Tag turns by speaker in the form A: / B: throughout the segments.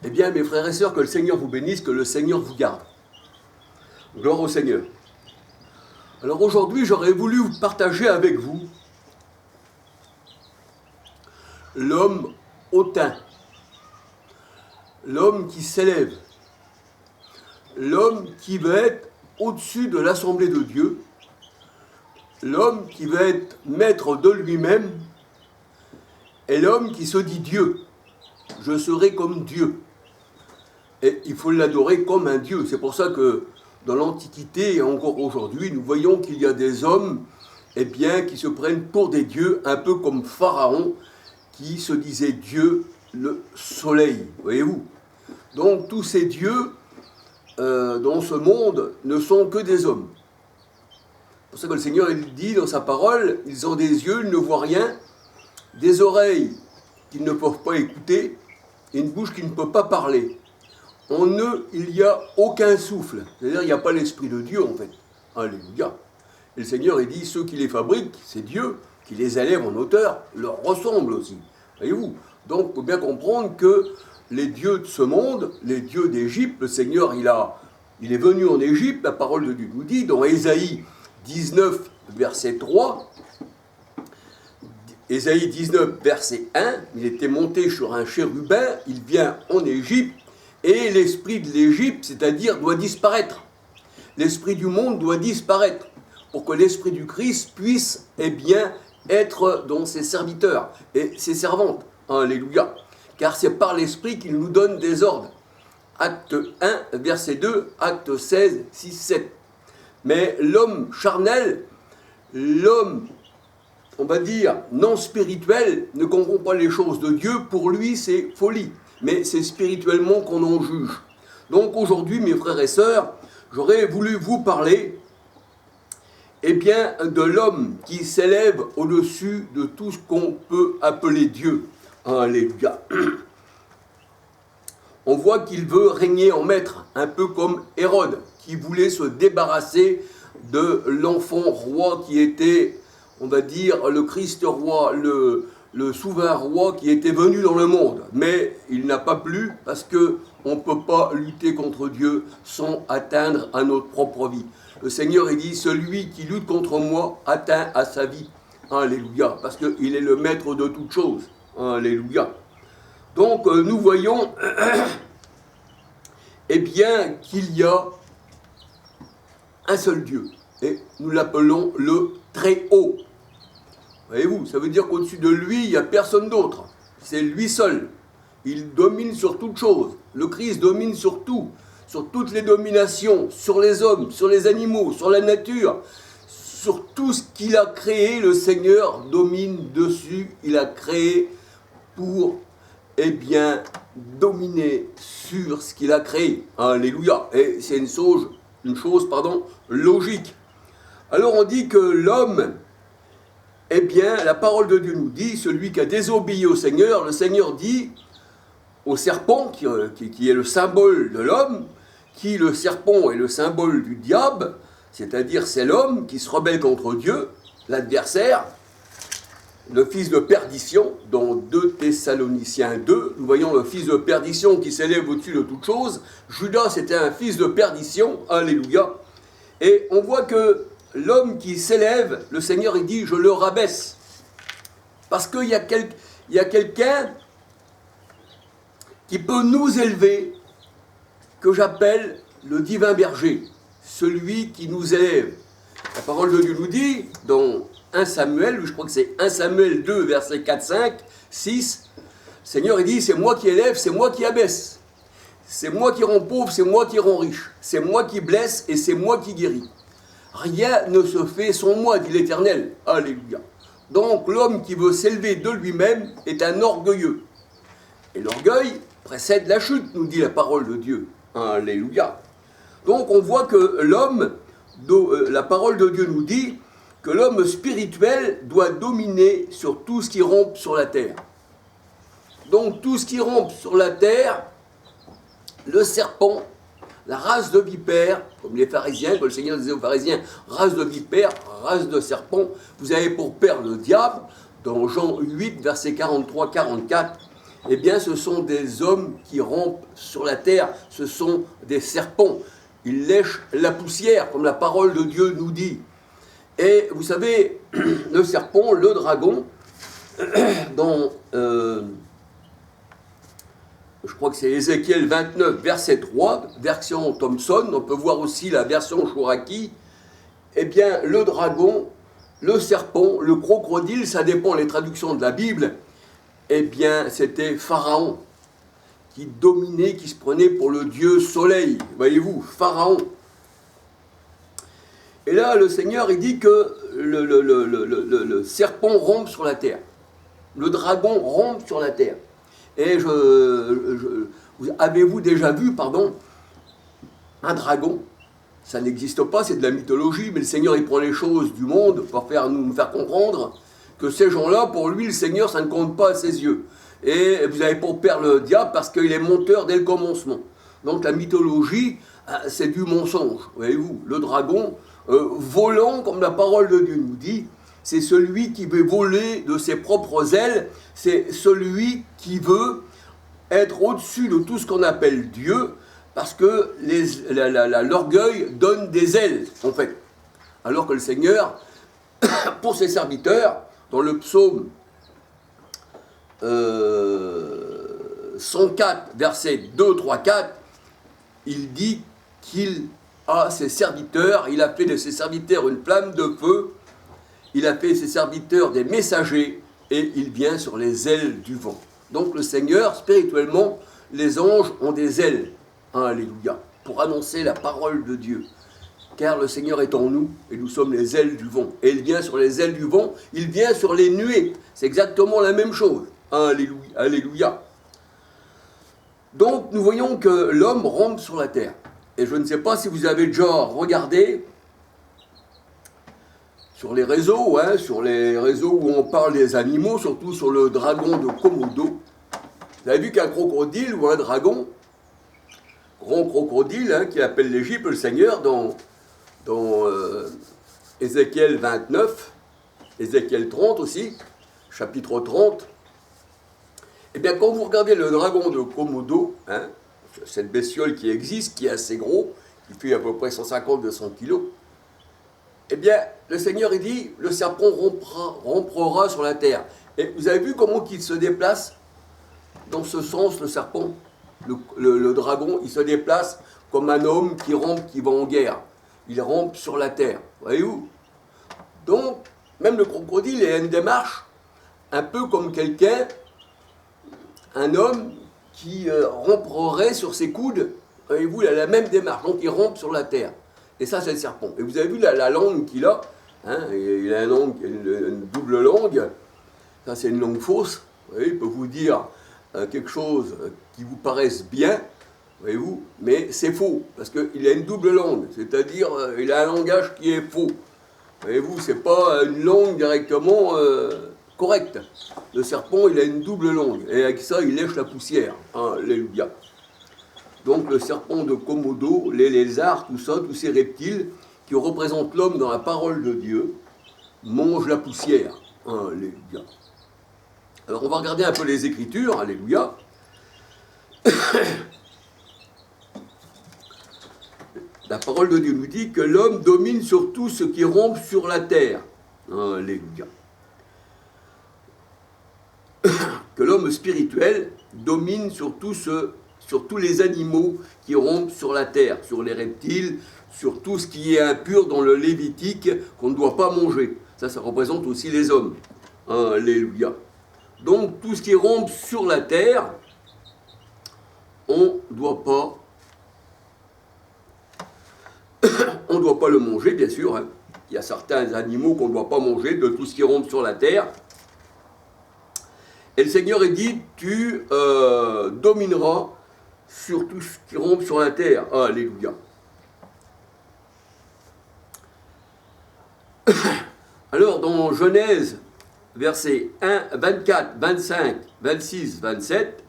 A: Eh bien, mes frères et sœurs, que le Seigneur vous bénisse, que le Seigneur vous garde. Gloire au Seigneur. Alors aujourd'hui, j'aurais voulu partager avec vous l'homme hautain, l'homme qui s'élève, l'homme qui va être au-dessus de l'assemblée de Dieu, l'homme qui va être maître de lui-même, et l'homme qui se dit Dieu. Je serai comme Dieu. Et il faut l'adorer comme un Dieu. C'est pour ça que dans l'Antiquité et encore aujourd'hui, nous voyons qu'il y a des hommes qui se prennent pour des dieux, un peu comme Pharaon, qui se disait Dieu, le soleil. Voyez-vous? Donc tous ces dieux dans ce monde ne sont que des hommes. C'est pour ça que le Seigneur il dit dans sa parole, ils ont des yeux, ils ne voient rien, des oreilles qu'ils ne peuvent pas écouter, et une bouche qui ne peut pas parler. En eux, il n'y a aucun souffle. C'est-à-dire, il n'y a pas l'Esprit de Dieu, en fait. Alléluia. Et le Seigneur, il dit, ceux qui les fabriquent, c'est Dieu, qui les élève en hauteur, leur ressemble aussi. Voyez-vous? Donc, il faut bien comprendre que les dieux de ce monde, les dieux d'Égypte, le Seigneur, il est venu en Égypte, la parole de Dieu nous dit, dans Ésaïe 19, verset 3, Ésaïe 19, verset 1, il était monté sur un chérubin, il vient en Égypte, et l'esprit de l'Égypte, c'est-à-dire, doit disparaître. L'esprit du monde doit disparaître pour que l'esprit du Christ puisse, être dans ses serviteurs et ses servantes. Alléluia. Car c'est par l'esprit qu'il nous donne des ordres. Acte 1, verset 2, acte 16, 6, 7. Mais l'homme charnel, l'homme, on va dire, non spirituel, ne comprend pas les choses de Dieu. Pour lui, c'est folie. Mais c'est spirituellement qu'on en juge. Donc aujourd'hui, mes frères et sœurs, j'aurais voulu vous parler de l'homme qui s'élève au-dessus de tout ce qu'on peut appeler Dieu. Alléluia. On voit qu'il veut régner en maître, un peu comme Hérode, qui voulait se débarrasser de l'enfant roi qui était, on va dire, le Christ roi, le souverain roi qui était venu dans le monde. Mais il n'a pas plu parce qu'on ne peut pas lutter contre Dieu sans atteindre à notre propre vie. Le Seigneur, il dit, celui qui lutte contre moi atteint à sa vie. Alléluia. Parce qu'il est le maître de toutes choses. Alléluia. Donc nous voyons qu'il y a un seul Dieu. Et nous l'appelons le Très-Haut. Voyez-vous, ça veut dire qu'au-dessus de lui, il n'y a personne d'autre. C'est lui seul. Il domine sur toute chose. Le Christ domine sur tout, sur toutes les dominations, sur les hommes, sur les animaux, sur la nature, sur tout ce qu'il a créé. Le Seigneur domine dessus. Il a créé pour, dominer sur ce qu'il a créé. Alléluia. Et c'est une chose logique. Alors on dit que l'homme, la parole de Dieu nous dit, celui qui a désobéi au Seigneur, le Seigneur dit au serpent, qui est le symbole de l'homme, qui le serpent est le symbole du diable, c'est-à-dire c'est l'homme qui se rebelle contre Dieu, l'adversaire, le fils de perdition. Dans 2 Thessaloniciens 2, nous voyons le fils de perdition qui s'élève au-dessus de toute chose. Judas était un fils de perdition, alléluia. Et on voit que l'homme qui s'élève, le Seigneur, il dit, je le rabaisse. Parce qu'il y a quelqu'un qui peut nous élever, que j'appelle le divin berger, celui qui nous élève. La parole de Dieu nous dit, dans 1 Samuel, je crois que c'est 1 Samuel 2, versets 4, 5, 6, le Seigneur, il dit, c'est moi qui élève, c'est moi qui abaisse. C'est moi qui rends pauvre, c'est moi qui rends riche. C'est moi qui blesse et c'est moi qui guéris. Rien ne se fait sans moi, dit l'Éternel. Alléluia. Donc l'homme qui veut s'élever de lui-même est un orgueilleux. Et l'orgueil précède la chute, nous dit la parole de Dieu. Alléluia. Donc on voit que l'homme, la parole de Dieu nous dit que l'homme spirituel doit dominer sur tout ce qui rampe sur la terre. Donc tout ce qui rampe sur la terre, le serpent, la race de vipères, comme les pharisiens, comme le Seigneur disait aux pharisiens, race de vipères, race de serpents, vous avez pour père le diable, dans Jean 8, versets 43-44, eh bien ce sont des hommes qui rampent sur la terre, ce sont des serpents. Ils lèchent la poussière, comme la parole de Dieu nous dit. Et vous savez, le serpent, le dragon, dans, je crois que c'est Ézéchiel 29, verset 3, version Thomson, on peut voir aussi la version Chouraki, eh bien le dragon, le serpent, le crocodile, ça dépend des traductions de la Bible, eh bien c'était Pharaon, qui dominait, qui se prenait pour le dieu soleil, voyez-vous, Pharaon. Et là, le Seigneur, il dit que le serpent rompe sur la terre. Le dragon rompe sur la terre. Et avez-vous déjà vu, un dragon? Ça n'existe pas, c'est de la mythologie, mais le Seigneur, il prend les choses du monde pour nous faire comprendre que ces gens-là, pour lui, le Seigneur, ça ne compte pas à ses yeux. Et vous avez pour père le diable parce qu'il est menteur dès le commencement. Donc la mythologie, c'est du mensonge, voyez-vous. Le dragon, volant, comme la parole de Dieu nous dit, c'est celui qui veut voler de ses propres ailes, c'est celui qui veut être au-dessus de tout ce qu'on appelle Dieu, parce que l'orgueil donne des ailes, en fait. Alors que le Seigneur, pour ses serviteurs, dans le psaume 104, versets 2, 3, 4, il dit qu'il a ses serviteurs, il a fait de ses serviteurs une flamme de feu, il a fait ses serviteurs des messagers, et il vient sur les ailes du vent. Donc le Seigneur, spirituellement, les anges ont des ailes, alléluia, pour annoncer la parole de Dieu. Car le Seigneur est en nous, et nous sommes les ailes du vent. Et il vient sur les ailes du vent, il vient sur les nuées. C'est exactement la même chose. Alléluia, alléluia. Donc nous voyons que l'homme rampe sur la terre. Et je ne sais pas si vous avez déjà regardé sur les réseaux, où on parle des animaux, surtout sur le dragon de Komodo. Vous avez vu qu'un crocodile ou un dragon, grand crocodile, qui appelle l'Égypte, le Seigneur, dans Ézéchiel 29, Ézéchiel 30 aussi, chapitre 30, eh bien quand vous regardez le dragon de Komodo, cette bestiole qui existe, qui est assez gros, qui fait à peu près 150-200 kilos, eh bien le Seigneur il dit, le serpent rompra sur la terre. Et vous avez vu comment il se déplace dans ce sens, le serpent, le dragon, il se déplace comme un homme qui rampe, qui va en guerre. Il rampe sur la terre, voyez-vous? Donc, même le crocodile a une démarche un peu comme quelqu'un, un homme qui ramperait sur ses coudes, voyez-vous, il a la même démarche, donc il rampe sur la terre. Et ça, c'est le serpent. Et vous avez vu la langue qu'il a, il a une double langue, ça c'est une langue fausse, vous voyez, il peut vous dire quelque chose qui vous paraisse bien, voyez-vous, mais c'est faux, parce qu'il a une double langue, c'est-à-dire il a un langage qui est faux. Voyez-vous, c'est pas une langue directement correcte. Le serpent, il a une double langue, et avec ça, il lèche la poussière. Alléluia. Donc le serpent de Komodo, les lézards, tout ça, tous ces reptiles qui représentent l'homme dans la parole de Dieu, mangent la poussière. Alléluia. Alors on va regarder un peu les Écritures, alléluia. La parole de Dieu nous dit que l'homme domine sur tout ce qui rompt sur la terre. Alléluia. Que l'homme spirituel domine sur tous les animaux qui rompent sur la terre, sur les reptiles, sur tout ce qui est impur dans le Lévitique qu'on ne doit pas manger. Ça représente aussi les hommes. Alléluia. Donc tout ce qui rompt sur la terre, on ne doit pas le manger, bien sûr. Il y a certains animaux qu'on ne doit pas manger, de tout ce qui rompt sur la terre. Et le Seigneur est dit, tu domineras sur tout ce qui rompt sur la terre. Alléluia. Alors, dans Genèse, versets 1, 24, 25, 26, 27,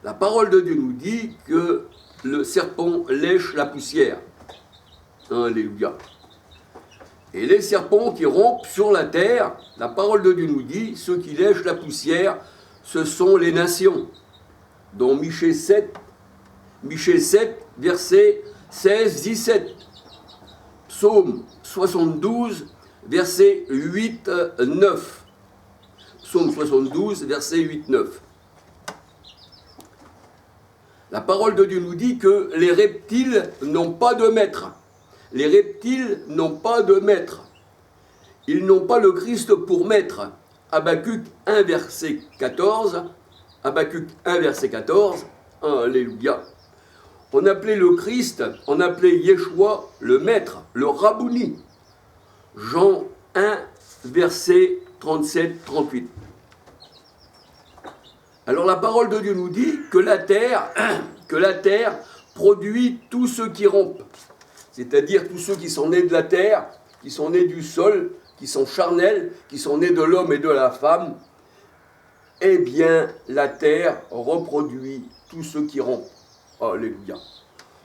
A: la parole de Dieu nous dit que le serpent lèche la poussière. Alléluia. Et les serpents qui rompent sur la terre, la parole de Dieu nous dit, ceux qui lèchent la poussière ce sont les nations, dont Michée 7, versets 16-17. Psaume 72, versets 8-9. Psaume 72, versets 8-9. La parole de Dieu nous dit que les reptiles n'ont pas de maître. Les reptiles n'ont pas de maître. Ils n'ont pas le Christ pour maître. Habacuc 1, verset 14. Habacuc 1, verset 14. Alléluia. On appelait le Christ, on appelait Yeshua le maître, le Rabouni. Jean 1, verset 37-38. Alors la parole de Dieu nous dit que la terre produit tous ceux qui rompent. C'est-à-dire tous ceux qui sont nés de la terre, qui sont nés du sol, qui sont charnels, qui sont nés de l'homme et de la femme. Eh bien, la terre reproduit tous ceux qui rompent. Alléluia.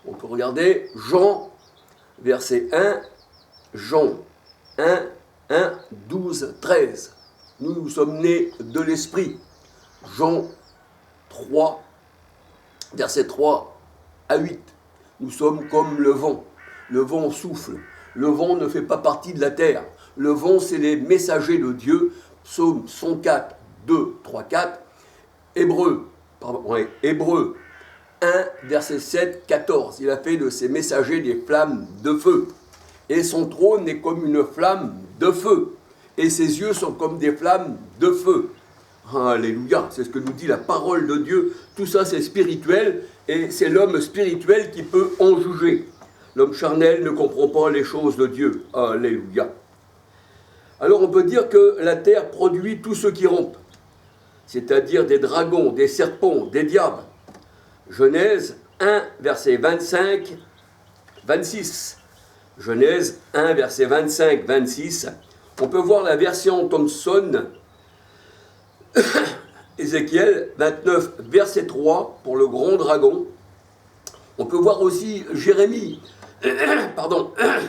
A: On peut regarder Jean, verset 1, Jean 1, 12, 13. Nous sommes nés de l'Esprit. Jean 3, verset 3 à 8. Nous sommes comme le vent. Le vent souffle. Le vent ne fait pas partie de la terre. Le vent, c'est les messagers de Dieu. Psaume 104, 2, 3, 4. Hébreu 1, verset 7, 14. Il a fait de ses messagers des flammes de feu. Et son trône est comme une flamme de feu. Et ses yeux sont comme des flammes de feu. Alléluia, c'est ce que nous dit la parole de Dieu. Tout ça, c'est spirituel. Et c'est l'homme spirituel qui peut en juger. L'homme charnel ne comprend pas les choses de Dieu. Alléluia. Alors on peut dire que la terre produit tous ceux qui rompent. C'est-à-dire des dragons, des serpents, des diables. Genèse 1, verset 25, 26. Genèse 1, verset 25, 26. On peut voir la version Thomson, Ézéchiel 29, verset 3, pour le grand dragon. On peut voir aussi Jérémie,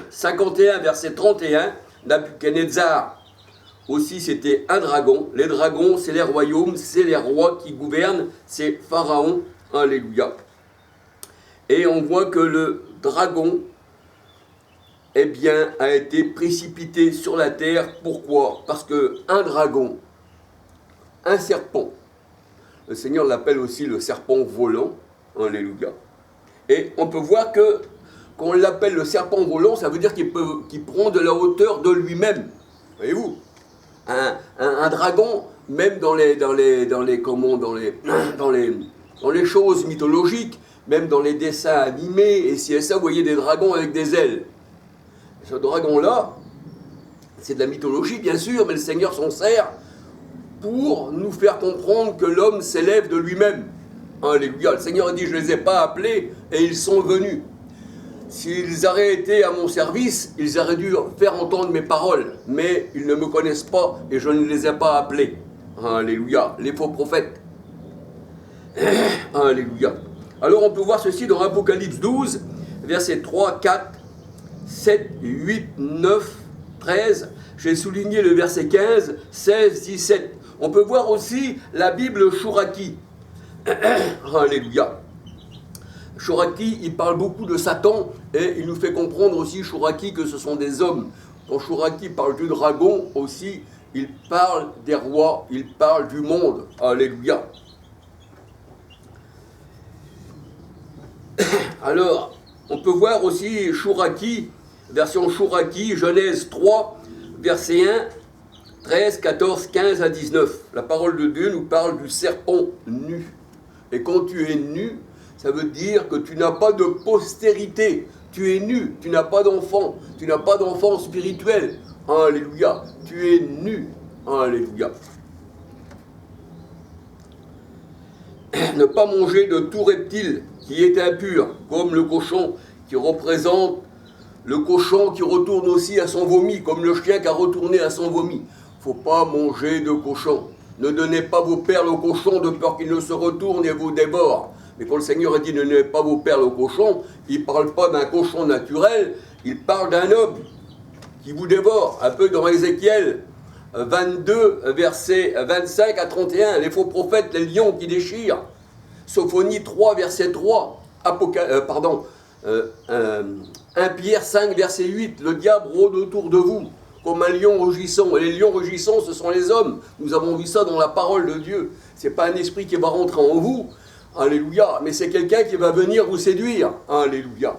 A: 51, verset 31, Nabuchodonosor. Aussi, c'était un dragon. Les dragons, c'est les royaumes, c'est les rois qui gouvernent, c'est Pharaon. Alléluia. Et on voit que le dragon, eh bien, a été précipité sur la terre. Pourquoi? Parce qu'un dragon, un serpent, le Seigneur l'appelle aussi le serpent volant. Alléluia. Et on peut voir que, quand on l'appelle le serpent volant, ça veut dire qu'il prend de la hauteur de lui-même. Voyez-vous? Un dragon, même dans les choses mythologiques, même dans les dessins animés, et si et ça, vous voyez des dragons avec des ailes. Ce dragon-là, c'est de la mythologie, bien sûr, mais le Seigneur s'en sert pour nous faire comprendre que l'homme s'élève de lui-même. Alléluia. Le Seigneur a dit, je ne les ai pas appelés, et ils sont venus. S'ils auraient été à mon service, ils auraient dû faire entendre mes paroles, mais ils ne me connaissent pas, et je ne les ai pas appelés. Alléluia. Les faux prophètes. Alléluia. Alors on peut voir ceci dans Apocalypse 12, versets 3, 4, 7, 8, 9, 13. J'ai souligné le verset 15, 16, 17. On peut voir aussi la Bible Chouraki. Alléluia. Chouraki, il parle beaucoup de Satan et il nous fait comprendre aussi, Chouraki, que ce sont des hommes. Quand Chouraki parle du dragon aussi, il parle des rois, il parle du monde. Alléluia. Alors, on peut voir aussi Chouraki, version Chouraki, Genèse 3, verset 1, 13, 14, 15 à 19. La parole de Dieu nous parle du serpent nu. Et quand tu es nu, ça veut dire que tu n'as pas de postérité. Tu es nu, tu n'as pas d'enfant. Tu n'as pas d'enfant spirituel. Alléluia. Tu es nu. Alléluia. Ne pas manger de tout reptile qui est impur, comme le cochon qui représente le cochon qui retourne aussi à son vomi, comme le chien qui a retourné à son vomi. Il ne faut pas manger de cochon. Ne donnez pas vos perles au cochon de peur qu'il ne se retourne et vous dévore. Mais quand le Seigneur a dit ne donnez pas vos perles au cochon, il ne parle pas d'un cochon naturel, il parle d'un homme qui vous dévore. Un peu dans Ézéchiel 22, versets 25 à 31, les faux prophètes, les lions qui déchirent. Sophonie 3, verset 3, 1 Pierre 5, verset 8, le diable rôde autour de vous, comme un lion rugissant. Et les lions rugissants, ce sont les hommes. Nous avons vu ça dans la parole de Dieu. Ce n'est pas un esprit qui va rentrer en vous, alléluia, mais c'est quelqu'un qui va venir vous séduire, alléluia.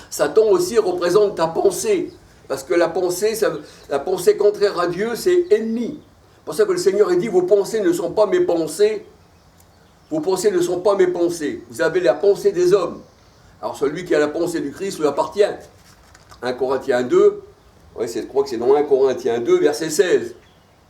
A: Satan aussi représente ta pensée, parce que la pensée contraire à Dieu, c'est ennemi. C'est pour ça que le Seigneur a dit, vos pensées ne sont pas mes pensées, vos pensées ne sont pas mes pensées. Vous avez la pensée des hommes. Alors celui qui a la pensée du Christ lui appartient. 1 Corinthiens 2, je crois que c'est dans 1 Corinthiens 2, verset 16.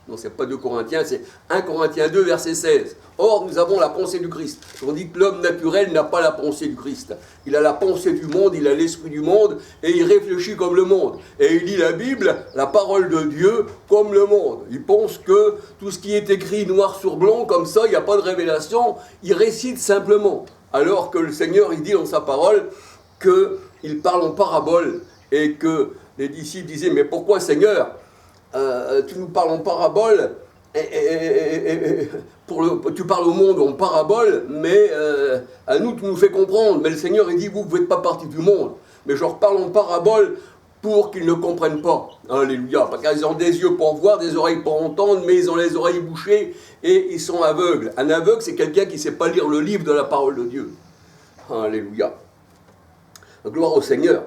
A: Non, c'est pas 2 Corinthiens, c'est 1 Corinthiens 2, verset 16. Or, nous avons la pensée du Christ. On dit que l'homme naturel n'a pas la pensée du Christ. Il a la pensée du monde, il a l'esprit du monde, et il réfléchit comme le monde. Et il lit la Bible, la parole de Dieu, comme le monde. Il pense que tout ce qui est écrit noir sur blanc, comme ça, il n'y a pas de révélation, il récite simplement. Alors que le Seigneur, il dit dans sa parole qu'il parle en parabole, et que les disciples disaient, mais pourquoi Seigneur tu nous parles en parabole, tu parles au monde en parabole, mais à nous, tu nous fais comprendre. Mais le Seigneur, il dit, vous ne faites pas partie du monde. Mais je leur parle en parabole pour qu'ils ne comprennent pas. Alléluia. Parce qu'ils ont des yeux pour voir, des oreilles pour entendre, mais ils ont les oreilles bouchées et ils sont aveugles. Un aveugle, c'est quelqu'un qui ne sait pas lire le livre de la parole de Dieu. Alléluia. Gloire au Seigneur.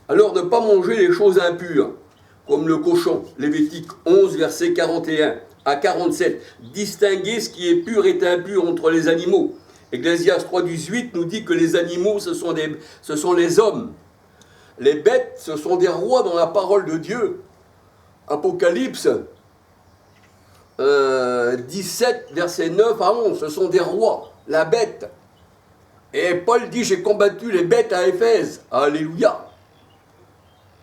A: Alors, ne pas manger les choses impures, comme le cochon, Lévitique 11, versets 41 à 47. Distinguer ce qui est pur et impur entre les animaux. Ecclésiaste 3, 18 nous dit que les animaux, ce sont les hommes. Les bêtes, ce sont des rois dans la parole de Dieu. Apocalypse 17, versets 9 à 11, ce sont des rois, la bête. Et Paul dit, j'ai combattu les bêtes à Éphèse. Alléluia.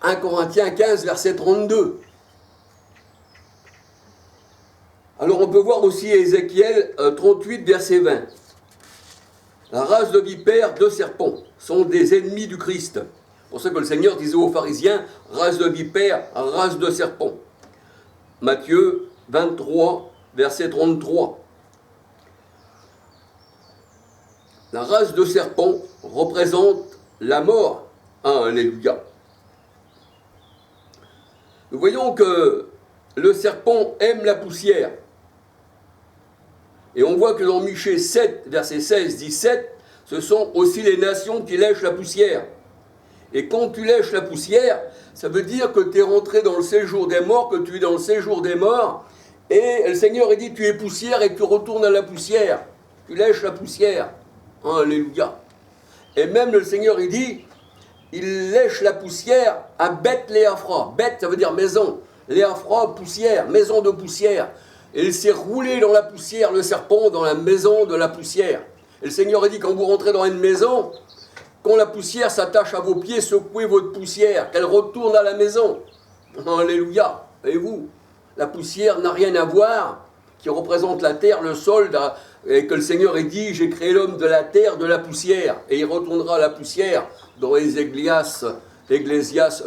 A: 1 Corinthiens 15, verset 32. Alors on peut voir aussi Ézéchiel 38, verset 20. La race de vipères, de serpents, sont des ennemis du Christ. C'est pour ça que le Seigneur disait aux pharisiens, race de vipères, race de serpents. Matthieu 23, verset 33. La race de serpents représente la mort. Alléluia. Nous voyons que le serpent aime la poussière. Et on voit que dans Michée 7, verset 16-17, ce sont aussi les nations qui lèchent la poussière. Et quand tu lèches la poussière, ça veut dire que tu es rentré dans le séjour des morts, que tu es dans le séjour des morts, et le Seigneur a dit, tu es poussière et tu retournes à la poussière. Tu lèches la poussière. Alléluia. Et même le Seigneur, il dit, il lèche la poussière à Beth Léaphra. Beth, ça veut dire maison. Léaphra, poussière, maison de poussière. Et il s'est roulé dans la poussière, le serpent, dans la maison de la poussière. Et le Seigneur a dit, quand vous rentrez dans une maison, quand la poussière s'attache à vos pieds, secouez votre poussière, qu'elle retourne à la maison. Alléluia. Et vous, la poussière n'a rien à voir, qui représente la terre, le sol, et que le Seigneur ait dit, j'ai créé l'homme de la terre, de la poussière, et il retournera à la poussière, dans Ecclésiaste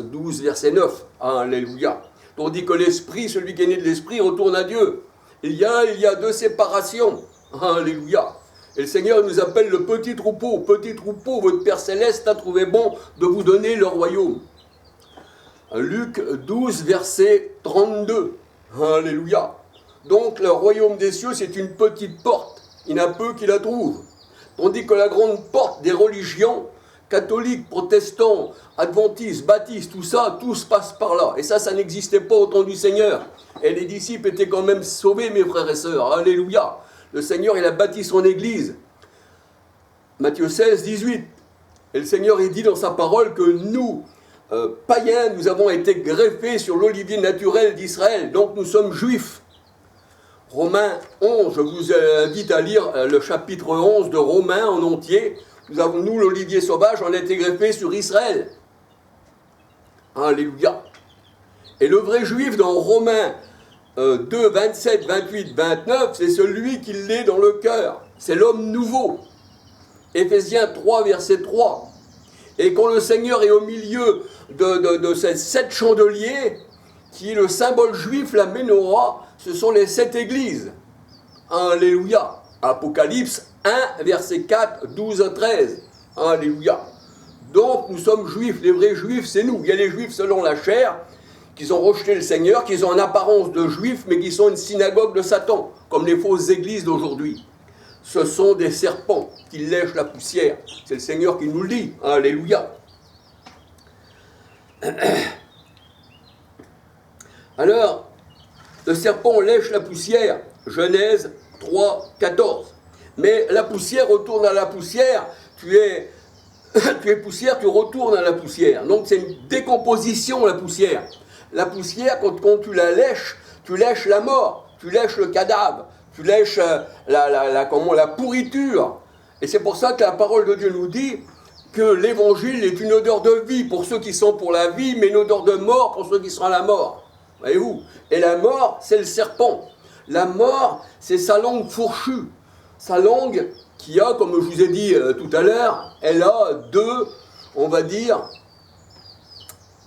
A: 12, verset 9. Alléluia. Tandis que l'esprit, celui qui est né de l'esprit, retourne à Dieu. Il y a deux séparations. Alléluia. Et le Seigneur nous appelle le petit troupeau. Petit troupeau, votre Père Céleste a trouvé bon de vous donner le royaume. Luc 12, verset 32. Alléluia. Donc le royaume des cieux, c'est une petite porte. Il y en a peu qui la trouvent. Tandis que la grande porte des religions, catholiques, protestants, adventistes, baptistes, tout ça, tout se passe par là. Et ça n'existait pas au temps du Seigneur. Et les disciples étaient quand même sauvés, mes frères et sœurs. Alléluia. Le Seigneur, il a bâti son église. Matthieu 16, 18. Et le Seigneur, il dit dans sa parole que nous, païens, nous avons été greffés sur l'olivier naturel d'Israël. Donc nous sommes juifs. Romains 11, je vous invite à lire le chapitre 11 de Romains en entier. Nous, l'olivier sauvage, on a été greffé sur Israël. Alléluia. Et le vrai juif dans Romains 2, 27, 28, 29, c'est celui qui l'est dans le cœur. C'est l'homme nouveau. Éphésiens 3, verset 3. Et quand le Seigneur est au milieu de ces 7 chandeliers, qui est le symbole juif, la menorah, ce sont les 7 églises. Alléluia. Apocalypse 1, verset 4, 12 à 13. Alléluia. Donc nous sommes juifs, les vrais juifs, c'est nous. Il y a les juifs selon la chair, qui ont rejeté le Seigneur, qui ont une apparence de juifs, mais qui sont une synagogue de Satan, comme les fausses églises d'aujourd'hui. Ce sont des serpents qui lèchent la poussière. C'est le Seigneur qui nous le dit. Alléluia. Alors, le serpent lèche la poussière. Genèse 3, 14. Mais la poussière retourne à la poussière. Tu es poussière, tu retournes à la poussière. Donc c'est une décomposition, la poussière. La poussière, quand tu lèches la mort, tu lèches le cadavre, tu lèches la pourriture. Et c'est pour ça que la parole de Dieu nous dit que l'évangile est une odeur de vie pour ceux qui sont pour la vie, mais une odeur de mort pour ceux qui sont à la mort. Voyez-vous? Et la mort, c'est le serpent. La mort, c'est sa langue fourchue. Sa langue qui a, comme je vous ai dit tout à l'heure, elle a deux, on va dire,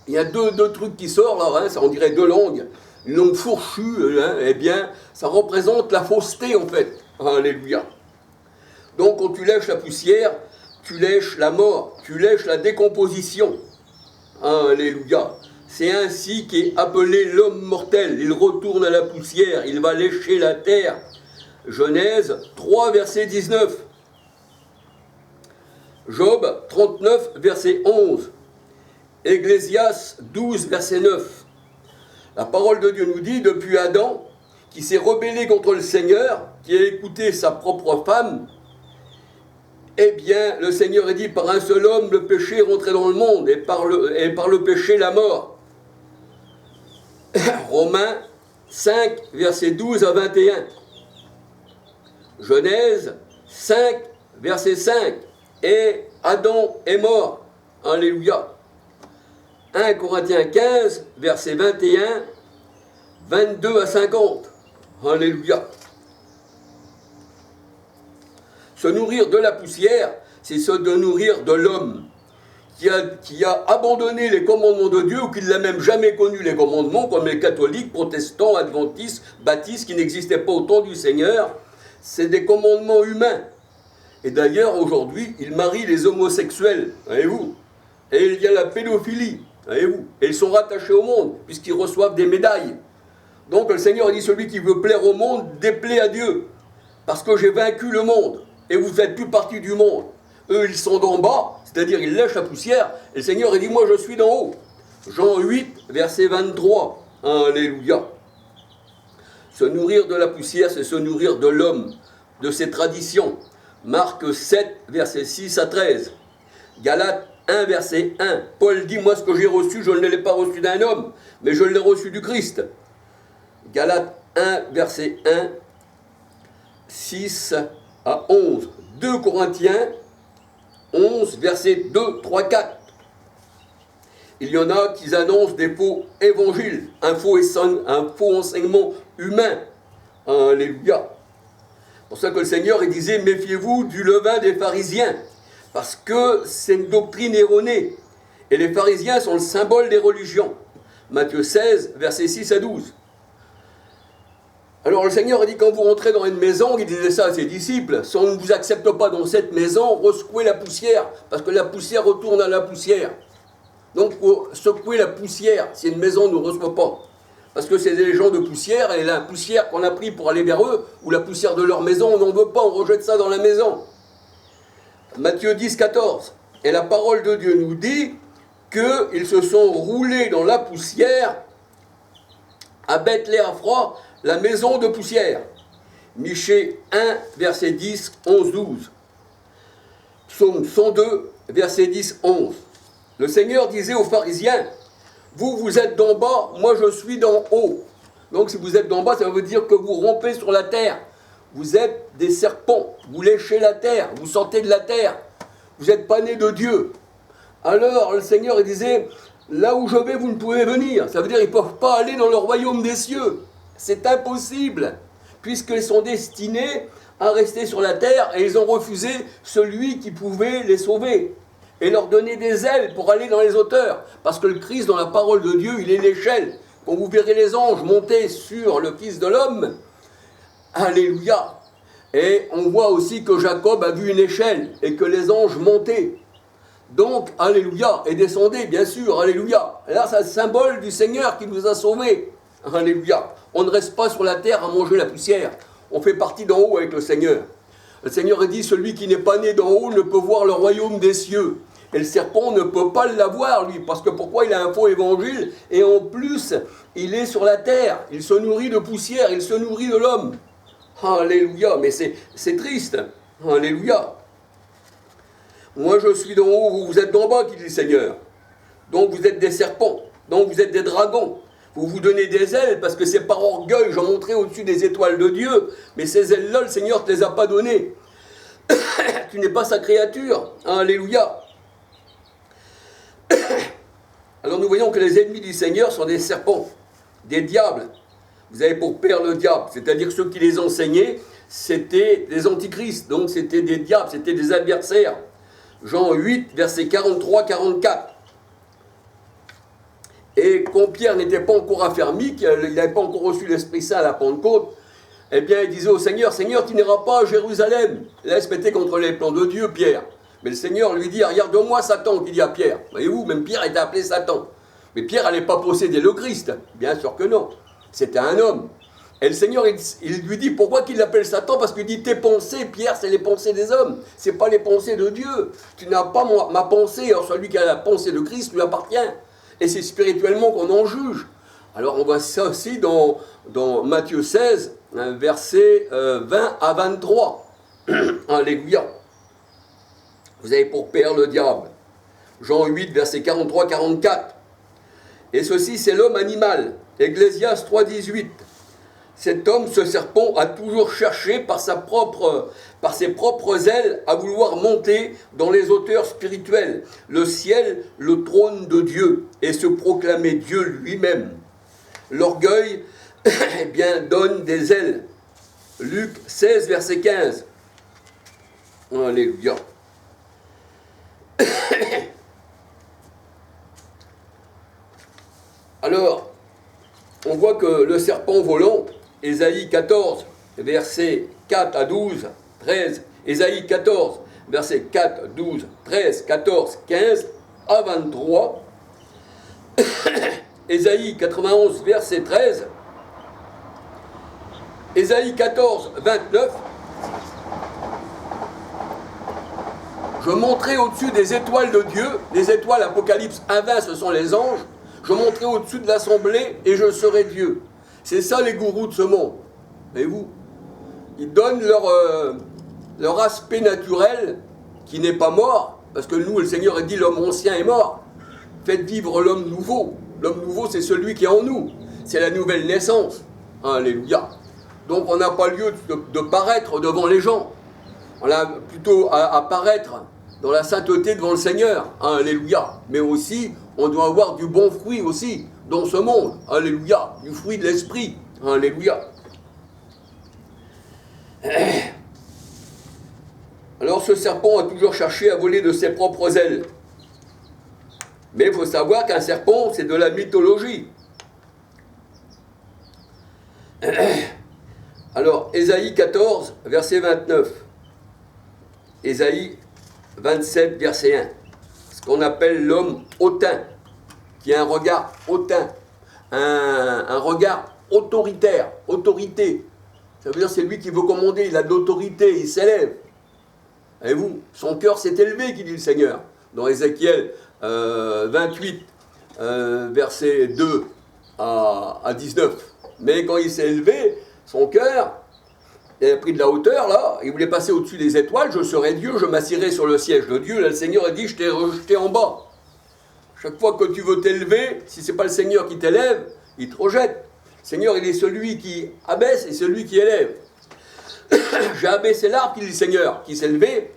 A: il y a deux trucs qui sortent là, hein, ça, on dirait deux langues. Une langue fourchue, hein, eh bien, ça représente la fausseté en fait. Alléluia. Donc quand tu lèches la poussière, tu lèches la mort, tu lèches la décomposition. Alléluia. C'est ainsi qu'est appelé l'homme mortel. Il retourne à la poussière, il va lécher la terre. Genèse 3, verset 19. Job 39, verset 11. Ecclésias 12, verset 9. La parole de Dieu nous dit, depuis Adam, qui s'est rebellé contre le Seigneur, qui a écouté sa propre femme, eh bien, le Seigneur a dit, par un seul homme, le péché est rentré dans le monde, et par le péché, la mort. Romains 5, verset 12 à 21. Genèse 5, verset 5. Et Adam est mort. Alléluia. 1 Corinthiens 15, verset 21, 22 à 50. Alléluia. Se nourrir de la poussière, c'est se nourrir de l'homme qui a abandonné les commandements de Dieu ou qui n'a même jamais connu les commandements, comme les catholiques, protestants, adventistes, baptistes, qui n'existaient pas au temps du Seigneur. C'est des commandements humains. Et d'ailleurs, aujourd'hui, ils marient les homosexuels, voyez-vous. Et il y a la pédophilie, voyez-vous. Et ils sont rattachés au monde, puisqu'ils reçoivent des médailles. Donc le Seigneur a dit, celui qui veut plaire au monde, déplaît à Dieu. Parce que j'ai vaincu le monde, et vous ne faites plus partie du monde. Eux, ils sont d'en bas, c'est-à-dire ils lèchent la poussière, et le Seigneur a dit, moi je suis d'en haut. Jean 8, verset 23. Alléluia. Se nourrir de la poussière, c'est se nourrir de l'homme, de ses traditions. Marc 7, verset 6 à 13. Galates 1, verset 1. Paul dit, moi ce que j'ai reçu, je ne l'ai pas reçu d'un homme, mais je l'ai reçu du Christ. Galates 1, verset 1, 6 à 11. 2 Corinthiens 11, verset 2, 3, 4. Il y en a qui annoncent des faux évangiles, un faux enseignement humain. Alléluia. C'est pour ça que le Seigneur il disait, méfiez-vous du levain des pharisiens, parce que c'est une doctrine erronée. Et les pharisiens sont le symbole des religions. Matthieu 16, versets 6 à 12. Alors le Seigneur a dit, quand vous rentrez dans une maison, il disait ça à ses disciples, si on ne vous accepte pas dans cette maison, resecouez la poussière, parce que la poussière retourne à la poussière. Donc il faut secouer la poussière si une maison ne nous reçoit pas. Parce que c'est des gens de poussière, et la poussière qu'on a pris pour aller vers eux, ou la poussière de leur maison, on n'en veut pas, on rejette ça dans la maison. Matthieu 10, 14. Et la parole de Dieu nous dit qu'ils se sont roulés dans la poussière à Beth-Léafra, la maison de poussière. Michée 1, verset 10, 11, 12. Psaume 102, verset 10, 11. Le Seigneur disait aux pharisiens, vous êtes d'en bas, moi je suis d'en haut. Donc si vous êtes d'en bas, ça veut dire que vous rompez sur la terre. Vous êtes des serpents, vous léchez la terre, vous sortez de la terre. Vous n'êtes pas nés de Dieu. Alors le Seigneur il disait, là où je vais, vous ne pouvez venir. Ça veut dire qu'ils ne peuvent pas aller dans le royaume des cieux. C'est impossible, puisqu'ils sont destinés à rester sur la terre et ils ont refusé celui qui pouvait les sauver et leur donner des ailes pour aller dans les hauteurs. Parce que le Christ, dans la parole de Dieu, il est l'échelle. quand vous verrez les anges monter sur le Fils de l'homme, alléluia. Et on voit aussi que Jacob a vu une échelle et que les anges montaient. Donc, alléluia, et descendaient, bien sûr, alléluia. Et là, c'est le symbole du Seigneur qui nous a sauvés. Alléluia. On ne reste pas sur la terre à manger la poussière. On fait partie d'en haut avec le Seigneur. Le Seigneur a dit, celui qui n'est pas né d'en haut ne peut voir le royaume des cieux. Et le serpent ne peut pas l'avoir, lui, parce que pourquoi il a un faux évangile, et en plus, il est sur la terre, il se nourrit de poussière, il se nourrit de l'homme. Alléluia, mais c'est triste. Alléluia. Moi je suis d'en haut, vous êtes d'en bas, qui dit le Seigneur. Donc vous êtes des serpents, donc vous êtes des dragons. Vous vous donnez des ailes, parce que c'est par orgueil, j'en montrais au-dessus des étoiles de Dieu, mais ces ailes-là, le Seigneur ne te les a pas données. Tu n'es pas sa créature. Alléluia. Alors nous voyons que les ennemis du Seigneur sont des serpents, des diables. Vous avez pour père le diable, c'est-à-dire ceux qui les enseignaient, c'était des antichrists, donc c'était des diables, c'était des adversaires. Jean 8, versets 43-44. Et quand Pierre n'était pas encore affermi, qu'il n'avait pas encore reçu l'Esprit Saint à la Pentecôte, eh bien il disait au Seigneur, Seigneur, tu n'iras pas à Jérusalem. Là il se mettait contre les plans de Dieu, Pierre. Mais le Seigneur lui dit, regarde-moi Satan, qu'il dit à Pierre. Voyez-vous, même Pierre était appelé Satan. Mais Pierre n'allait pas posséder le Christ. Bien sûr que non. C'était un homme. Et le Seigneur, il lui dit, pourquoi qu'il l'appelle Satan? Parce qu'il dit, tes pensées, Pierre, c'est les pensées des hommes. Ce n'est pas les pensées de Dieu. Tu n'as pas ma pensée. Alors celui qui a la pensée de Christ lui appartient. Et c'est spirituellement qu'on en juge. Alors on voit ça aussi dans Matthieu 16, versets 20 à 23. Alléluia. Vous avez pour père le diable. Jean 8, versets 43-44. Et ceci, c'est l'homme animal. Ecclésiaste 3, 18. Cet homme, ce serpent, a toujours cherché par ses propres ailes à vouloir monter dans les hauteurs spirituelles, le ciel, le trône de Dieu, et se proclamer Dieu lui-même. L'orgueil, eh bien, donne des ailes. Luc 16, verset 15. Alléluia. Alors, on voit que le serpent volant, Ésaïe 14, versets 4 à 12, 13, Ésaïe 14, versets 4, 12, 13, 14, 15 à 23, Ésaïe 91, verset 13, Ésaïe 14, 29, je monterai au-dessus des étoiles de Dieu, les étoiles Apocalypse 1:20, ce sont les anges, je monterai au-dessus de l'assemblée et je serai Dieu. C'est ça les gourous de ce monde. Voyez-vous, ils donnent leur aspect naturel qui n'est pas mort, parce que nous, le Seigneur a dit l'homme ancien est mort. Faites vivre l'homme nouveau. L'homme nouveau, c'est celui qui est en nous. C'est la nouvelle naissance. Alléluia. Donc on n'a pas lieu de paraître devant les gens. On a plutôt à paraître dans la sainteté devant le Seigneur. Alléluia. Mais aussi, on doit avoir du bon fruit aussi dans ce monde. Alléluia. Du fruit de l'esprit. Alléluia. Alors ce serpent a toujours cherché à voler de ses propres ailes. Mais il faut savoir qu'un serpent, c'est de la mythologie. Alors, Ésaïe 14, verset 29. Ésaïe 27, verset 1. Ce qu'on appelle l'homme hautain, qui a un regard hautain, un regard autoritaire, autorité. Ça veut dire c'est lui qui veut commander, il a de l'autorité, il s'élève. Voyez-vous, son cœur s'est élevé, qui dit le Seigneur. Dans Ézéchiel 28, verset 2 à 19. Mais quand il s'est élevé, son cœur, il a pris de la hauteur, là, il voulait passer au-dessus des étoiles, je serai Dieu, je m'assirai sur le siège de Dieu. Là, le Seigneur a dit, je t'ai rejeté en bas. Chaque fois que tu veux t'élever, si ce n'est pas le Seigneur qui t'élève, il te rejette. Le Seigneur, il est celui qui abaisse et celui qui élève. J'ai abaissé l'arbre, qui dit le Seigneur, qui s'est élevé,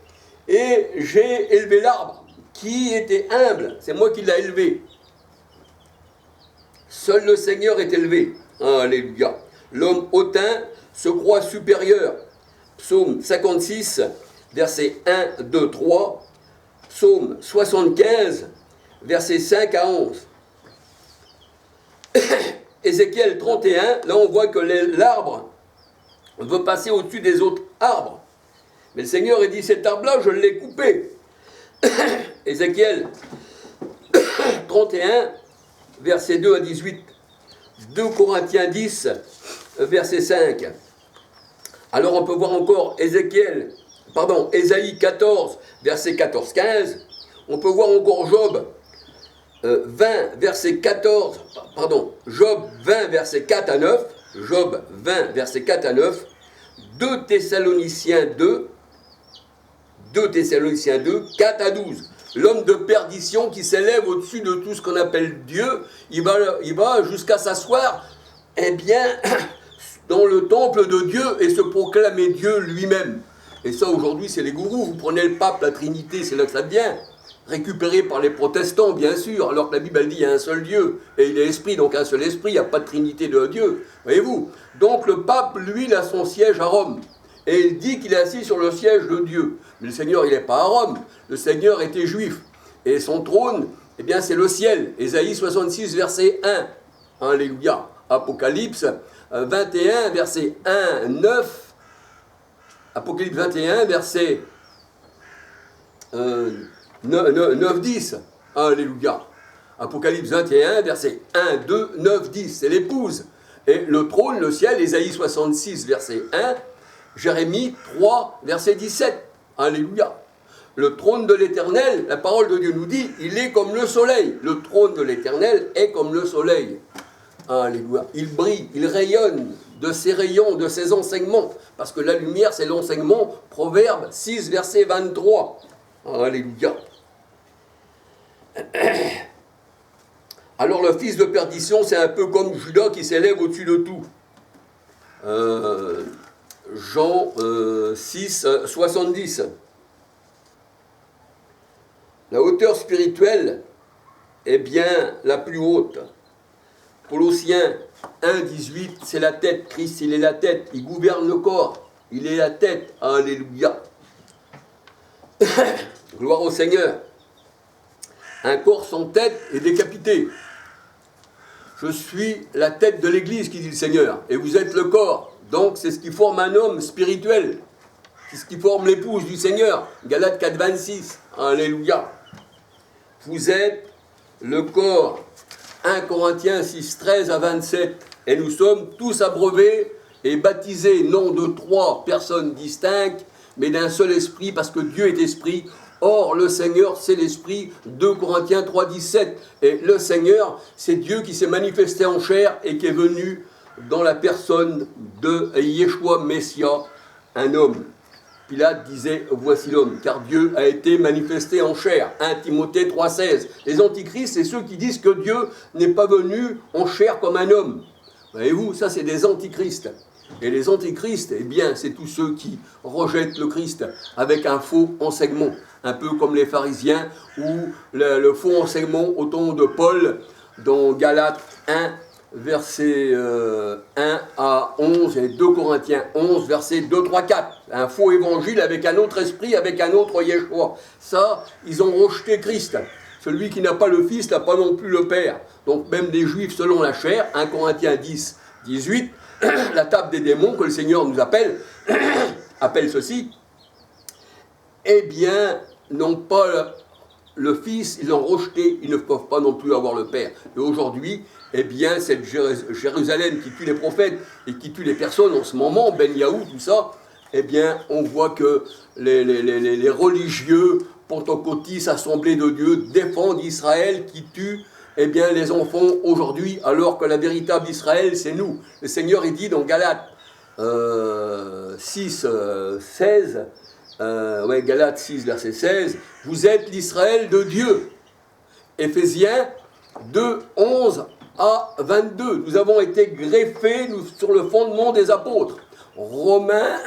A: et j'ai élevé l'arbre, qui était humble. C'est moi qui l'ai élevé. Seul le Seigneur est élevé. Alléluia. L'homme hautain se croit supérieur. Psaume 56, versets 1, 2, 3. Psaume 75, versets 5 à 11. Ézéchiel 31, là on voit que l'arbre veut passer au-dessus des autres arbres. Mais le Seigneur a dit, cet arbre-là, je l'ai coupé. Ézéchiel 31, versets 2 à 18. 2 Corinthiens 10, verset 5. Alors on peut voir encore Ésaïe 14, verset 14-15. On peut voir encore Job 20, verset 14, Job 20, verset 4 à 9. Job 20, verset 4 à 9. 2 Thessaloniciens 2, 4 à 12. L'homme de perdition qui s'élève au-dessus de tout ce qu'on appelle Dieu, il va jusqu'à s'asseoir, dans le temple de Dieu et se proclamer Dieu lui-même. Et ça, aujourd'hui, c'est les gourous. Vous prenez le pape, la Trinité, c'est là que ça vient. Récupéré par les protestants, bien sûr, alors que la Bible, elle dit qu'il y a un seul Dieu, et il est esprit, donc un seul esprit, il n'y a pas de Trinité de Dieu. Voyez-vous? Donc le pape, lui, il a son siège à Rome. Et il dit qu'il est assis sur le siège de Dieu. Mais le Seigneur, il n'est pas à Rome. Le Seigneur était juif. Et son trône, c'est le ciel. Ésaïe 66, verset 1. Alléluia. Apocalypse 21, verset 1, 9. Apocalypse 21, verset 9, 10. Alléluia. Apocalypse 21, verset 1, 2, 9, 10. C'est l'épouse. Et le trône, le ciel, Ésaïe 66, verset 1. Jérémie 3, verset 17. Alléluia. Le trône de l'Éternel, la parole de Dieu nous dit, il est comme le soleil. Le trône de l'Éternel est comme le soleil. Alléluia. Il brille, il rayonne de ses rayons, de ses enseignements. Parce que la lumière, c'est l'enseignement. Proverbe 6, verset 23. Alléluia. Alors le fils de perdition, c'est un peu comme Judas qui s'élève au-dessus de tout. Jean 6, 70. La hauteur spirituelle est bien la plus haute. Colossiens 1, 18, c'est la tête. Christ, il est la tête. Il gouverne le corps. Il est la tête. Alléluia. Gloire au Seigneur. Un corps sans tête est décapité. Je suis la tête de l'Église, qui dit le Seigneur. Et vous êtes le corps. Donc c'est ce qui forme un homme spirituel. C'est ce qui forme l'épouse du Seigneur. Galates 4, 26. Alléluia. Vous êtes le corps. 1 Corinthiens 6, 13 à 27. Et nous sommes tous abreuvés et baptisés, non de 3 personnes distinctes, mais d'un seul esprit, parce que Dieu est esprit. Or, le Seigneur, c'est l'Esprit, 2 Corinthiens 3, 17. Et le Seigneur, c'est Dieu qui s'est manifesté en chair et qui est venu dans la personne de Yeshua Messia, un homme. Pilate disait, voici l'homme, car Dieu a été manifesté en chair. 1 Timothée 3, 16. Les antichrists, c'est ceux qui disent que Dieu n'est pas venu en chair comme un homme. Voyez-vous, ça c'est des antichrists. Et les antichrists, c'est tous ceux qui rejettent le Christ avec un faux enseignement. Un peu comme les pharisiens ou le faux enseignement au temps de Paul dans Galates 1, verset 1 à 11 et 2 Corinthiens 11, verset 2, 3, 4. Un faux évangile avec un autre esprit, avec un autre Yeshua. Ça, ils ont rejeté Christ. Celui qui n'a pas le Fils n'a pas non plus le Père. Donc même des Juifs selon la chair, 1 Corinthiens 10, 18, la table des démons que le Seigneur nous appelle, appelle ceci, n'ont pas le Fils, ils l'ont rejeté, ils ne peuvent pas non plus avoir le Père. Et aujourd'hui, cette Jérusalem qui tue les prophètes et qui tue les personnes en ce moment, Ben Yaoud, tout ça, on voit que les religieux, pentecôtistes, assemblées de Dieu, défendent Israël qui tue les enfants aujourd'hui, alors que la véritable Israël, c'est nous. Le Seigneur, il dit dans Galates 6, 16, Galates 6, verset 16, vous êtes l'Israël de Dieu. Éphésiens 2, 11 à 22. Nous avons été greffés sur le fondement des apôtres. Romains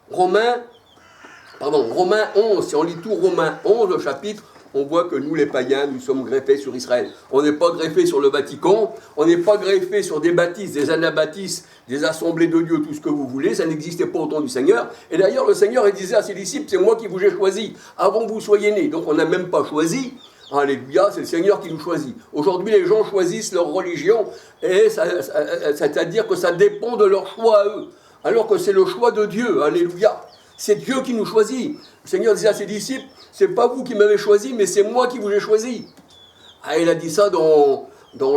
A: 11. Si on lit tout Romains 11, le chapitre, on voit que nous, les païens, nous sommes greffés sur Israël. On n'est pas greffés sur le Vatican, on n'est pas greffés sur des baptistes, des anabaptistes, des assemblées de Dieu, tout ce que vous voulez, ça n'existait pas au temps du Seigneur. Et d'ailleurs, le Seigneur, il disait à ses disciples, c'est moi qui vous ai choisi, avant que vous soyez nés. Donc on n'a même pas choisi, Alléluia, c'est le Seigneur qui nous choisit. Aujourd'hui, les gens choisissent leur religion, et c'est-à-dire que ça dépend de leur choix à eux, alors que c'est le choix de Dieu. Alléluia. C'est Dieu qui nous choisit. Le Seigneur disait à ses disciples, c'est pas vous qui m'avez choisi, mais c'est moi qui vous ai choisi. Ah, il a dit ça dans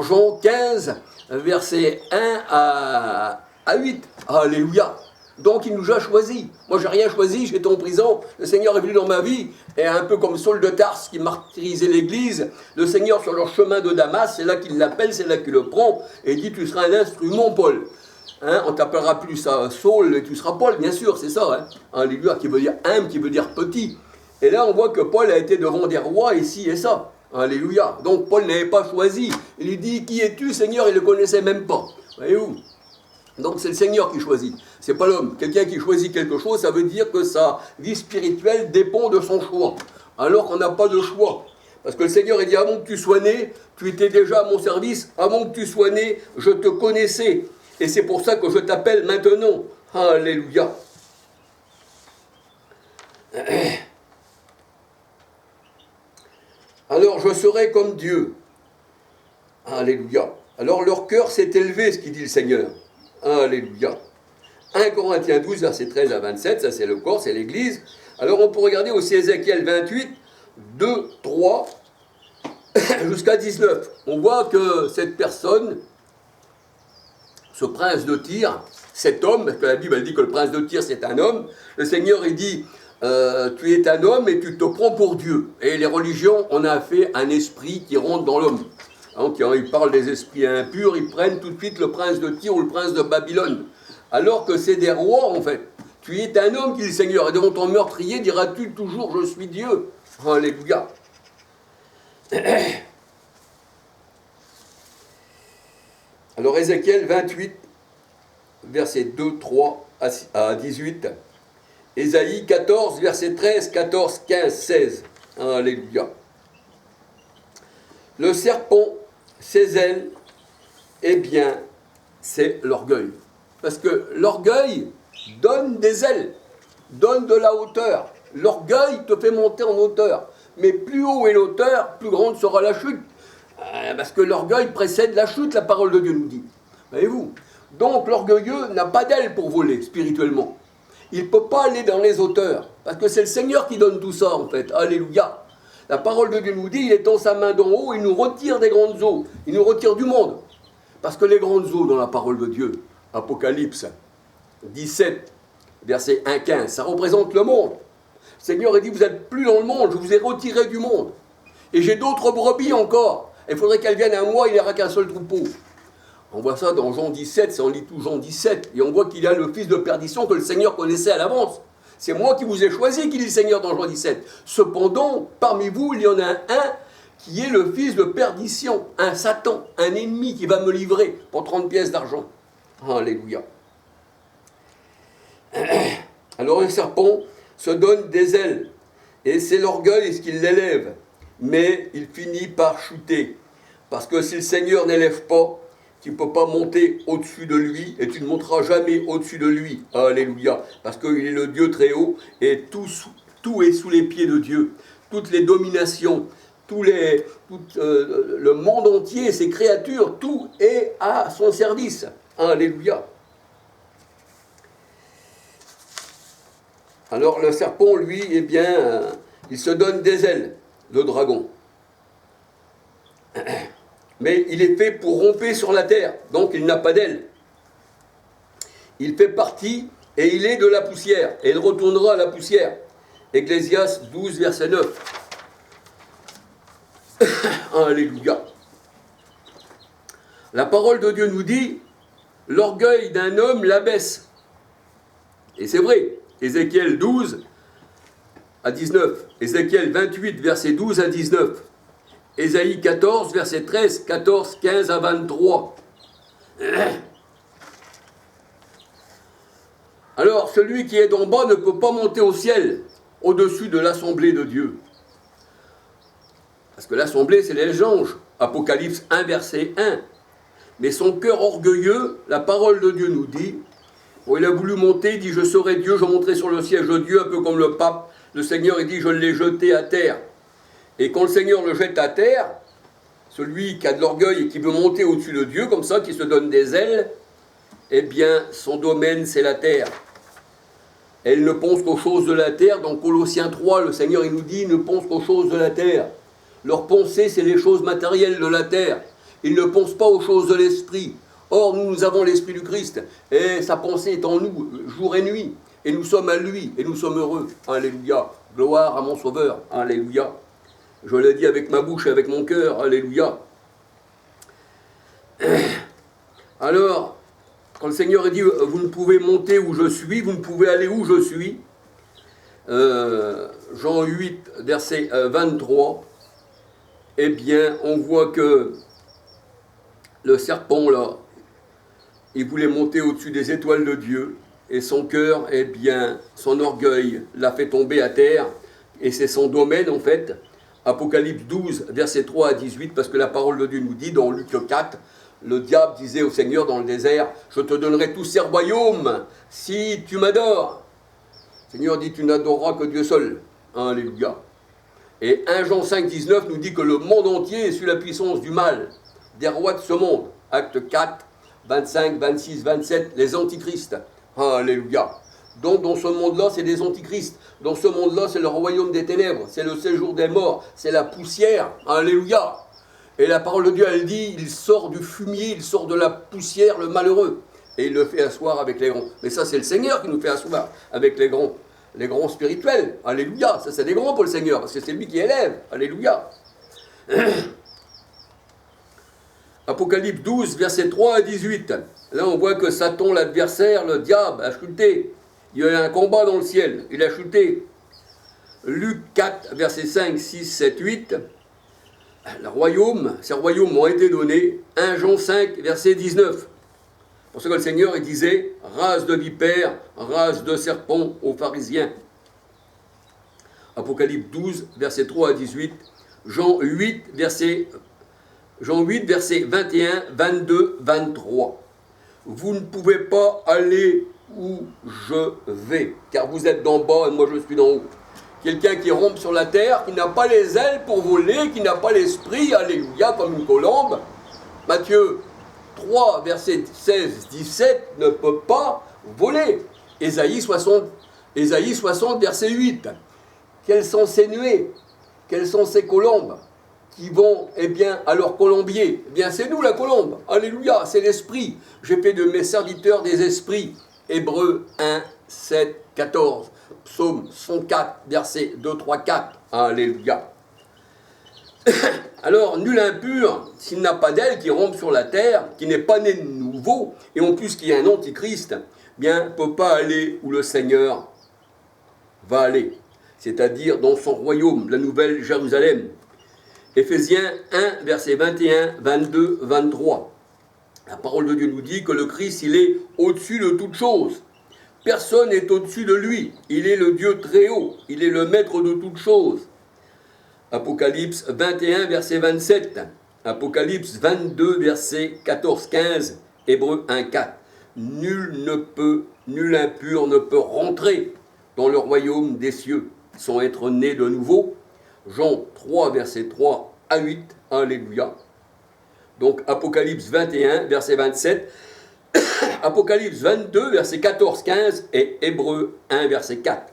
A: Jean 15, versets 1 à 8. Alléluia. Donc il nous a choisis. Moi j'ai rien choisi, j'étais en prison, le Seigneur est venu dans ma vie, et un peu comme Saul de Tarse qui martyrisait l'église, le Seigneur sur leur chemin de Damas, c'est là qu'il l'appelle, c'est là qu'il le prend, et il dit tu seras un instrument, Paul. Hein, on t'appellera plus Saul, et tu seras Paul, bien sûr, c'est ça. Hein. Alléluia, qui veut dire humble, qui veut dire petit. Et là on voit que Paul a été devant des rois, ici et ça. Alléluia. Donc Paul n'avait pas choisi. Il lui dit, qui es-tu, Seigneur? Il ne le connaissait même pas. Voyez-vous? Donc c'est le Seigneur qui choisit. C'est pas l'homme. Quelqu'un qui choisit quelque chose, ça veut dire que sa vie spirituelle dépend de son choix. Alors qu'on n'a pas de choix. Parce que le Seigneur a dit, avant que tu sois né, tu étais déjà à mon service. Avant que tu sois né, je te connaissais. Et c'est pour ça que je t'appelle maintenant. Alléluia. Alors je serai comme Dieu. Alléluia. Alors leur cœur s'est élevé, ce qu'il dit le Seigneur. Alléluia. 1 Corinthiens 12, verset 13 à 27, ça c'est le corps, c'est l'Église. Alors on peut regarder aussi Ézéchiel 28, 2, 3, jusqu'à 19. On voit que cette personne, ce prince de Tyr, cet homme, parce que la Bible elle dit que le prince de Tyr c'est un homme, le Seigneur il dit, tu es un homme et tu te prends pour Dieu. Et les religions, on a fait un esprit qui rentre dans l'homme. Donc, quand ils parlent des esprits impurs, ils prennent tout de suite le prince de Tyr ou le prince de Babylone. Alors que c'est des rois, en fait. Tu es un homme, dit le Seigneur, et devant ton meurtrier, diras-tu toujours, je suis Dieu. Alléluia. Alors, Ézéchiel 28, versets 2, 3 à 18. Ésaïe 14, versets 13, 14, 15, 16. Alléluia. Le serpent, ses ailes, eh bien, c'est l'orgueil. Parce que l'orgueil donne des ailes, donne de la hauteur. L'orgueil te fait monter en hauteur. Mais plus haut est l'auteur, plus grande sera la chute. Parce que l'orgueil précède la chute, la parole de Dieu nous dit. Voyez-vous? Donc l'orgueilleux n'a pas d'ailes pour voler spirituellement. Il ne peut pas aller dans les hauteurs. Parce que c'est le Seigneur qui donne tout ça en fait. Alléluia. La parole de Dieu nous dit, il étend sa main d'en haut, il nous retire des grandes eaux, il nous retire du monde. Parce que les grandes eaux dans la parole de Dieu, Apocalypse 17, verset 1-15, ça représente le monde. Le Seigneur a dit, vous n'êtes plus dans le monde, je vous ai retiré du monde. Et j'ai d'autres brebis encore. Il faudrait qu'elles viennent à moi, il n'y aura qu'un seul troupeau. On voit ça dans Jean 17, on lit tout Jean 17, et on voit qu'il y a le fils de perdition que le Seigneur connaissait à l'avance. C'est moi qui vous ai choisi, qui dit le Seigneur dans Jean 17. Cependant, parmi vous, il y en a un qui est le fils de perdition, un Satan, un ennemi qui va me livrer pour 30 pièces d'argent. Alléluia. Alors le serpent se donne des ailes, et c'est l'orgueil ce qui l'élève, mais il finit par chuter. Parce que si le Seigneur n'élève pas, tu ne peux pas monter au-dessus de lui, et tu ne monteras jamais au-dessus de lui. Alléluia. Parce qu'il est le Dieu très haut, et tout est sous les pieds de Dieu. Toutes les dominations, le monde entier, ses créatures, tout est à son service. Alléluia. Alors le serpent, lui, eh bien, il se donne des ailes, le dragon. Mais il est fait pour romper sur la terre, donc il n'a pas d'ailes. Il fait partie et il est de la poussière, et il retournera à la poussière. Ecclésiaste 12, verset 9. Alléluia. La parole de Dieu nous dit, l'orgueil d'un homme l'abaisse. Et c'est vrai, Ézéchiel 12 à 19, Ézéchiel 28, verset 12 à 19. Ésaïe 14, verset 13, 14, 15 à 23. Alors, celui qui est d'en bas ne peut pas monter au ciel, au-dessus de l'assemblée de Dieu. Parce que l'assemblée, c'est les anges. Apocalypse 1, verset 1. Mais son cœur orgueilleux, la parole de Dieu nous dit, où il a voulu monter, il dit, je serai Dieu, je monterai sur le siège de Dieu, un peu comme le pape. Le Seigneur, il dit, je l'ai jeté à terre. Et quand le Seigneur le jette à terre, celui qui a de l'orgueil et qui veut monter au-dessus de Dieu, comme ça, qui se donne des ailes, eh bien, son domaine, c'est la terre. Elle ne pense qu'aux choses de la terre. Dans Colossiens 3, le Seigneur, il nous dit, ne pense qu'aux choses de la terre. Leur pensée, c'est les choses matérielles de la terre. Ils ne pensent pas aux choses de l'esprit. Or, nous avons l'esprit du Christ, et sa pensée est en nous, jour et nuit. Et nous sommes à lui, et nous sommes heureux. Alléluia. Gloire à mon Sauveur. Alléluia. Je l'ai dit avec ma bouche et avec mon cœur. Alléluia. Alors, quand le Seigneur dit, vous ne pouvez monter où je suis, vous ne pouvez aller où je suis, Jean 8, verset 23, eh bien, on voit que le serpent, là, il voulait monter au-dessus des étoiles de Dieu, et son cœur, eh bien, son orgueil l'a fait tomber à terre, et c'est son domaine, en fait. Apocalypse 12, verset 3 à 18, parce que la parole de Dieu nous dit, dans Luc 4, le diable disait au Seigneur dans le désert, je te donnerai tous ces royaumes si tu m'adores. Le Seigneur dit, tu n'adoreras que Dieu seul. Alléluia. Et 1 Jean 5, 19 nous dit que le monde entier est sous la puissance du mal, des rois de ce monde. Acte 4, 25, 26, 27, les antichrists. Alléluia. Donc dans ce monde-là, c'est des antichrists. Dans ce monde-là, c'est le royaume des ténèbres, c'est le séjour des morts, c'est la poussière. Alléluia. Et la parole de Dieu, elle dit, il sort du fumier, il sort de la poussière, le malheureux. Et il le fait asseoir avec les grands. Mais ça, c'est le Seigneur qui nous fait asseoir avec les grands spirituels. Alléluia. Ça, c'est des grands pour le Seigneur, parce que c'est lui qui élève. Alléluia. Apocalypse 12, versets 3 à 18. Là, on voit que Satan, l'adversaire, le diable, a chuté. Il y a eu un combat dans le ciel. Il a chuté. Luc 4, versets 5, 6, 7, 8. Ces royaumes m'ont été donnés. 1 Jean 5, verset 19. Pour ça que le Seigneur, il disait, race de vipères, race de serpents aux pharisiens. Apocalypse 12, verset 3 à 18. Jean 8, verset 21, 22, 23. Vous ne pouvez pas aller où je vais, car vous êtes d'en bas et moi je suis d'en haut. Quelqu'un qui rompe sur la terre, qui n'a pas les ailes pour voler, qui n'a pas l'esprit, alléluia, comme une colombe. Matthieu 3, verset 16, 17, ne peut pas voler. Ésaïe 60, verset 8. Quelles sont ces nuées? Quelles sont ces colombes qui vont, eh bien, à leur colombier? Eh bien, c'est nous la colombe. Alléluia, c'est l'esprit. J'ai fait de mes serviteurs des esprits. Hébreux 1, 7, 14. Psaume 104, versets 2, 3, 4. Alléluia. Alors, nul impur, s'il n'a pas d'aile qui rompe sur la terre, qui n'est pas né de nouveau, et en plus qu'il y a un antichrist, bien, ne peut pas aller où le Seigneur va aller, c'est-à-dire dans son royaume, la nouvelle Jérusalem. Éphésiens 1, versets 21, 22, 23. La parole de Dieu nous dit que le Christ, il est au-dessus de toutes choses. Personne n'est au-dessus de lui. Il est le Dieu très haut. Il est le maître de toutes choses. Apocalypse 21, verset 27. Apocalypse 22, verset 14, 15. Hébreux 1, 4. Nul impur ne peut rentrer dans le royaume des cieux sans être né de nouveau. Jean 3, verset 3 à 8. Alléluia. Donc Apocalypse 21, verset 27. Apocalypse 22, verset 14, 15 et Hébreux 1, verset 4.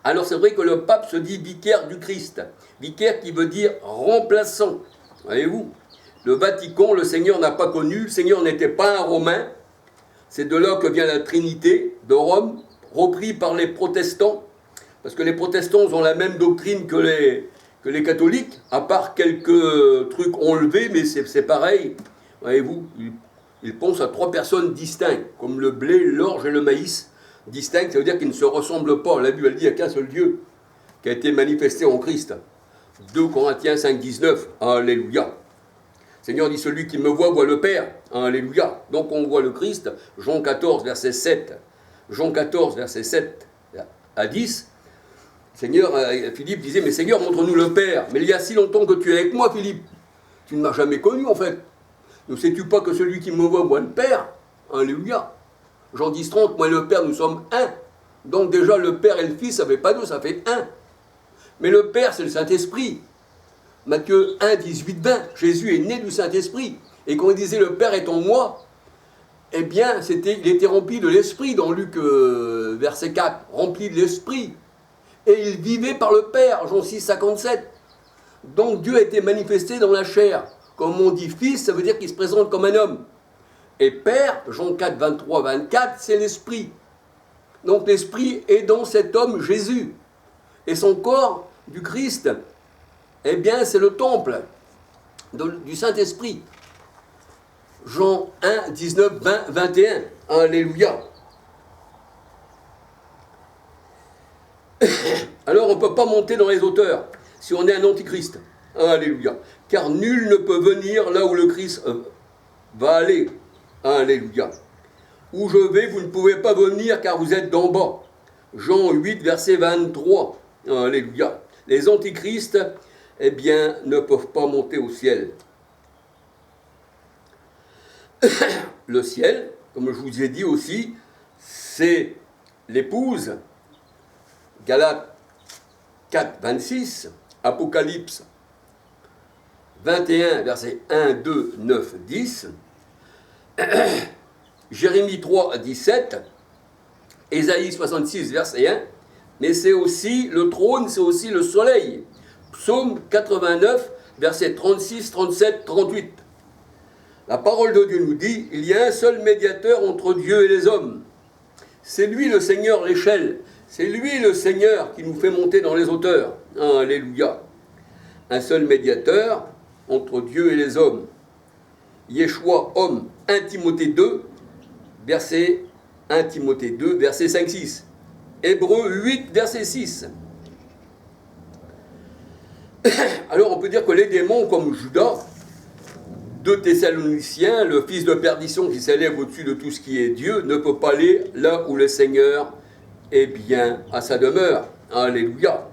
A: Alors c'est vrai que le pape se dit vicaire du Christ. Vicaire qui veut dire remplaçant. Voyez-vous, le Vatican, le Seigneur n'a pas connu, le Seigneur n'était pas un Romain. C'est de là que vient la Trinité de Rome, repris par les protestants. Parce que les protestants ont la même doctrine que les catholiques, à part quelques trucs enlevés, mais c'est pareil. Voyez-vous, ils pensent à trois personnes distinctes, comme le blé, l'orge et le maïs. Distinctes, ça veut dire qu'ils ne se ressemblent pas. La Bible, elle dit qu'il n'y a qu'un seul Dieu qui a été manifesté en Christ. 2 Corinthiens 5, 19. Alléluia. Le Seigneur dit, celui qui me voit le Père. Alléluia. Donc on voit le Christ. Jean 14, verset 7. Jean 14, verset 7 à 10. Seigneur, Philippe disait, mais Seigneur, montre-nous le Père. Mais il y a si longtemps que tu es avec moi, Philippe. Tu ne m'as jamais connu, en fait. Ne sais-tu pas que celui qui me voit le Père? Alléluia. Jean 10, 30, moi et le Père, nous sommes un. Donc déjà, le Père et le Fils, ça ne fait pas deux, ça fait un. Mais le Père, c'est le Saint-Esprit. Matthieu 1, 18, 20. Jésus est né du Saint-Esprit. Et quand il disait le Père est en moi, eh bien, il était rempli de l'Esprit dans Luc verset 4, rempli de l'Esprit. Et il vivait par le Père, Jean 6, 57. Donc Dieu a été manifesté dans la chair. Comme on dit fils, ça veut dire qu'il se présente comme un homme. Et Père, Jean 4, 23, 24, c'est l'Esprit. Donc l'Esprit est dans cet homme Jésus. Et son corps du Christ, eh bien c'est le temple du Saint-Esprit. Jean 1, 19, 20, 21. Alléluia. Alors on ne peut pas monter dans les hauteurs si on est un antichrist. Alléluia. Car nul ne peut venir là où le Christ va aller. Alléluia. Où je vais, vous ne pouvez pas venir car vous êtes d'en bas. Jean 8, verset 23. Alléluia. Les antichrists, eh bien, ne peuvent pas monter au ciel. Le ciel, comme je vous ai dit aussi, c'est l'épouse. Galates 4, 26. Apocalypse 21, versets 1, 2, 9, 10. Jérémie 3, 17. Ésaïe 66, verset 1. Mais c'est aussi le trône, c'est aussi le soleil. Psaume 89, versets 36, 37, 38. La parole de Dieu nous dit, il y a un seul médiateur entre Dieu et les hommes. C'est lui le Seigneur, l'échelle. C'est lui le Seigneur qui nous fait monter dans les hauteurs. Alléluia. Un seul médiateur entre Dieu et les hommes. Yeshua, homme, 1 Timothée 2, verset 5-6. Hébreux 8, verset 6. Alors on peut dire que les démons comme Judas, 2 Thessaloniciens, le fils de perdition qui s'élève au-dessus de tout ce qui est Dieu, ne peut pas aller là où le Seigneur est bien à sa demeure. Alléluia.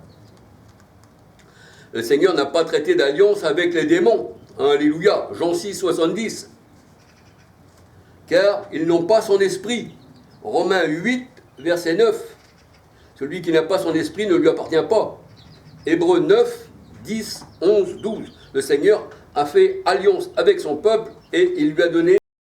A: Le Seigneur n'a pas traité d'alliance avec les démons. Alléluia. Jean 6, 70. Car ils n'ont pas son esprit. Romains 8, verset 9. Celui qui n'a pas son esprit ne lui appartient pas. Hébreux 9, 10, 11, 12. Le Seigneur a fait alliance avec son peuple et il lui a donné